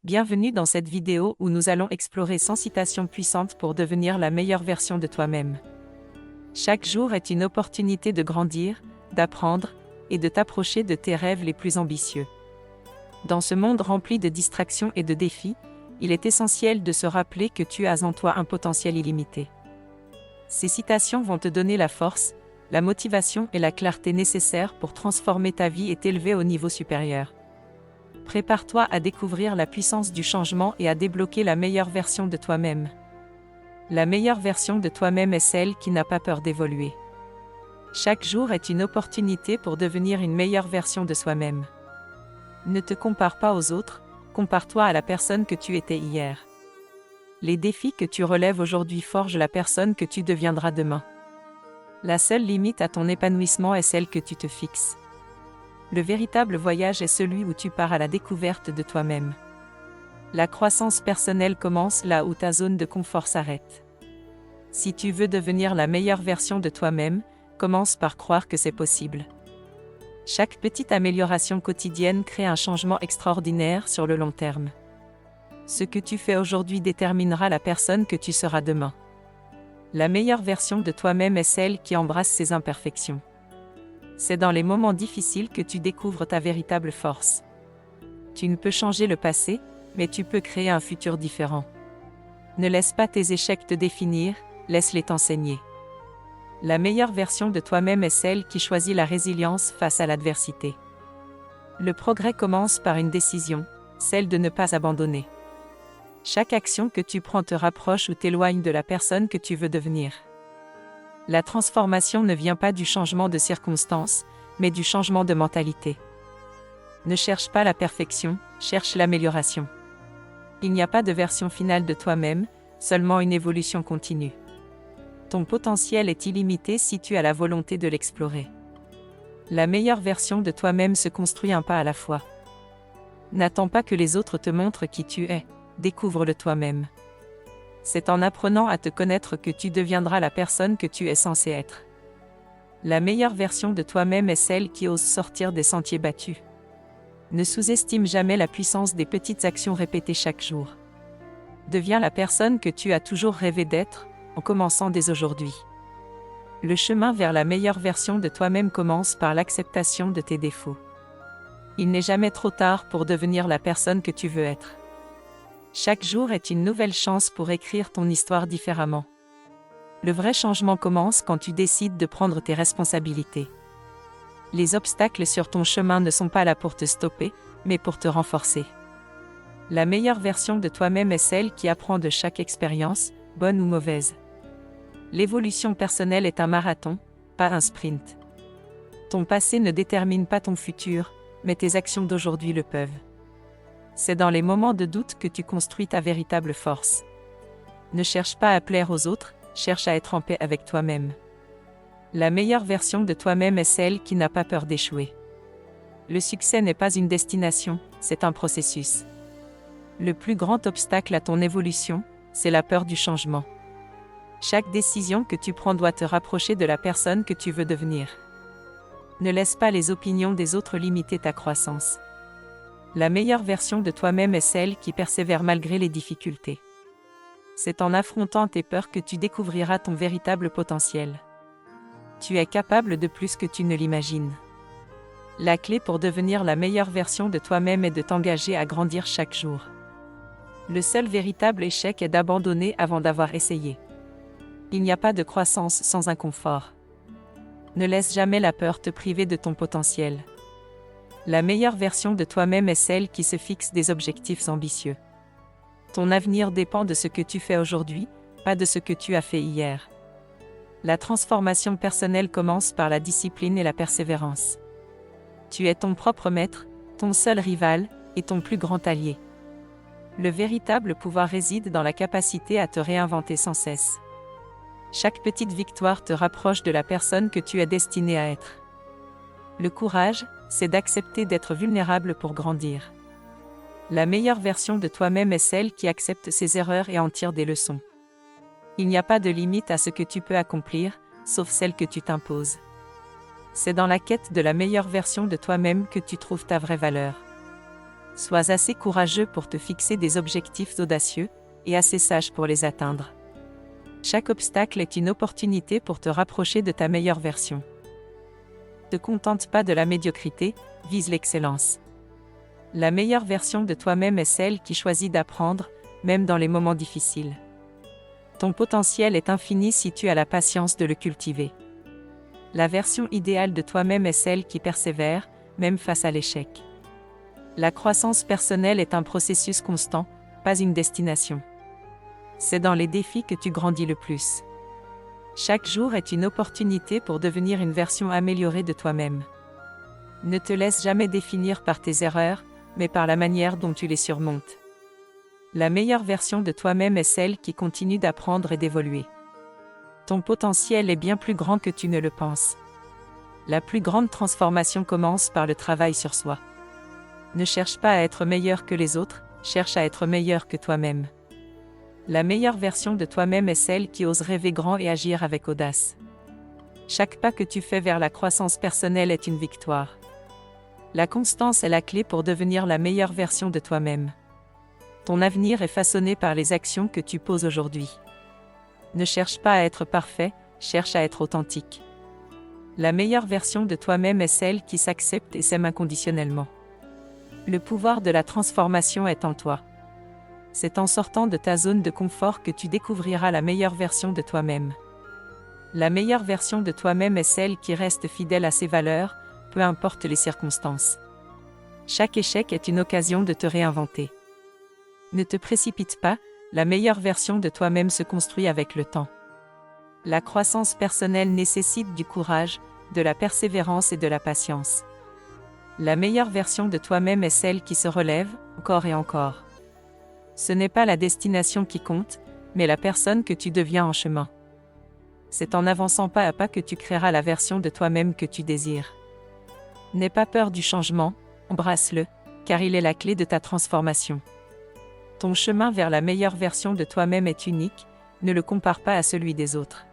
Bienvenue dans cette vidéo où nous allons explorer 100 citations puissantes pour devenir la meilleure version de toi-même. Chaque jour est une opportunité de grandir, d'apprendre, et de t'approcher de tes rêves les plus ambitieux. Dans ce monde rempli de distractions et de défis, il est essentiel de se rappeler que tu as en toi un potentiel illimité. Ces citations vont te donner la force, la motivation et la clarté nécessaires pour transformer ta vie et t'élever au niveau supérieur. Prépare-toi à découvrir la puissance du changement et à débloquer la meilleure version de toi-même. La meilleure version de toi-même est celle qui n'a pas peur d'évoluer. Chaque jour est une opportunité pour devenir une meilleure version de soi-même. Ne te compare pas aux autres, compare-toi à la personne que tu étais hier. Les défis que tu relèves aujourd'hui forgent la personne que tu deviendras demain. La seule limite à ton épanouissement est celle que tu te fixes. Le véritable voyage est celui où tu pars à la découverte de toi-même. La croissance personnelle commence là où ta zone de confort s'arrête. Si tu veux devenir la meilleure version de toi-même, commence par croire que c'est possible. Chaque petite amélioration quotidienne crée un changement extraordinaire sur le long terme. Ce que tu fais aujourd'hui déterminera la personne que tu seras demain. La meilleure version de toi-même est celle qui embrasse ses imperfections. C'est dans les moments difficiles que tu découvres ta véritable force. Tu ne peux changer le passé, mais tu peux créer un futur différent. Ne laisse pas tes échecs te définir, laisse-les t'enseigner. La meilleure version de toi-même est celle qui choisit la résilience face à l'adversité. Le progrès commence par une décision, celle de ne pas abandonner. Chaque action que tu prends te rapproche ou t'éloigne de la personne que tu veux devenir. La transformation ne vient pas du changement de circonstances, mais du changement de mentalité. Ne cherche pas la perfection, cherche l'amélioration. Il n'y a pas de version finale de toi-même, seulement une évolution continue. Ton potentiel est illimité si tu as la volonté de l'explorer. La meilleure version de toi-même se construit un pas à la fois. N'attends pas que les autres te montrent qui tu es, découvre-le toi-même. C'est en apprenant à te connaître que tu deviendras la personne que tu es censé être. La meilleure version de toi-même est celle qui ose sortir des sentiers battus. Ne sous-estime jamais la puissance des petites actions répétées chaque jour. Deviens la personne que tu as toujours rêvé d'être, en commençant dès aujourd'hui. Le chemin vers la meilleure version de toi-même commence par l'acceptation de tes défauts. Il n'est jamais trop tard pour devenir la personne que tu veux être. Chaque jour est une nouvelle chance pour écrire ton histoire différemment. Le vrai changement commence quand tu décides de prendre tes responsabilités. Les obstacles sur ton chemin ne sont pas là pour te stopper, mais pour te renforcer. La meilleure version de toi-même est celle qui apprend de chaque expérience, bonne ou mauvaise. L'évolution personnelle est un marathon, pas un sprint. Ton passé ne détermine pas ton futur, mais tes actions d'aujourd'hui le peuvent. C'est dans les moments de doute que tu construis ta véritable force. Ne cherche pas à plaire aux autres, cherche à être en paix avec toi-même. La meilleure version de toi-même est celle qui n'a pas peur d'échouer. Le succès n'est pas une destination, c'est un processus. Le plus grand obstacle à ton évolution, c'est la peur du changement. Chaque décision que tu prends doit te rapprocher de la personne que tu veux devenir. Ne laisse pas les opinions des autres limiter ta croissance. La meilleure version de toi-même est celle qui persévère malgré les difficultés. C'est en affrontant tes peurs que tu découvriras ton véritable potentiel. Tu es capable de plus que tu ne l'imagines. La clé pour devenir la meilleure version de toi-même est de t'engager à grandir chaque jour. Le seul véritable échec est d'abandonner avant d'avoir essayé. Il n'y a pas de croissance sans inconfort. Ne laisse jamais la peur te priver de ton potentiel. La meilleure version de toi-même est celle qui se fixe des objectifs ambitieux. Ton avenir dépend de ce que tu fais aujourd'hui, pas de ce que tu as fait hier. La transformation personnelle commence par la discipline et la persévérance. Tu es ton propre maître, ton seul rival, et ton plus grand allié. Le véritable pouvoir réside dans la capacité à te réinventer sans cesse. Chaque petite victoire te rapproche de la personne que tu es destinée à être. Le courage, c'est d'accepter d'être vulnérable pour grandir. La meilleure version de toi-même est celle qui accepte ses erreurs et en tire des leçons. Il n'y a pas de limite à ce que tu peux accomplir, sauf celle que tu t'imposes. C'est dans la quête de la meilleure version de toi-même que tu trouves ta vraie valeur. Sois assez courageux pour te fixer des objectifs audacieux, et assez sage pour les atteindre. Chaque obstacle est une opportunité pour te rapprocher de ta meilleure version. Ne te contente pas de la médiocrité, vise l'excellence. La meilleure version de toi-même est celle qui choisit d'apprendre, même dans les moments difficiles. Ton potentiel est infini si tu as la patience de le cultiver. La version idéale de toi-même est celle qui persévère, même face à l'échec. La croissance personnelle est un processus constant, pas une destination. C'est dans les défis que tu grandis le plus. Chaque jour est une opportunité pour devenir une version améliorée de toi-même. Ne te laisse jamais définir par tes erreurs, mais par la manière dont tu les surmontes. La meilleure version de toi-même est celle qui continue d'apprendre et d'évoluer. Ton potentiel est bien plus grand que tu ne le penses. La plus grande transformation commence par le travail sur soi. Ne cherche pas à être meilleur que les autres, cherche à être meilleur que toi-même. La meilleure version de toi-même est celle qui ose rêver grand et agir avec audace. Chaque pas que tu fais vers la croissance personnelle est une victoire. La constance est la clé pour devenir la meilleure version de toi-même. Ton avenir est façonné par les actions que tu poses aujourd'hui. Ne cherche pas à être parfait, cherche à être authentique. La meilleure version de toi-même est celle qui s'accepte et s'aime inconditionnellement. Le pouvoir de la transformation est en toi. C'est en sortant de ta zone de confort que tu découvriras la meilleure version de toi-même. La meilleure version de toi-même est celle qui reste fidèle à ses valeurs, peu importe les circonstances. Chaque échec est une occasion de te réinventer. Ne te précipite pas, la meilleure version de toi-même se construit avec le temps. La croissance personnelle nécessite du courage, de la persévérance et de la patience. La meilleure version de toi-même est celle qui se relève, encore et encore. Ce n'est pas la destination qui compte, mais la personne que tu deviens en chemin. C'est en avançant pas à pas que tu créeras la version de toi-même que tu désires. N'aie pas peur du changement, embrasse-le, car il est la clé de ta transformation. Ton chemin vers la meilleure version de toi-même est unique, ne le compare pas à celui des autres.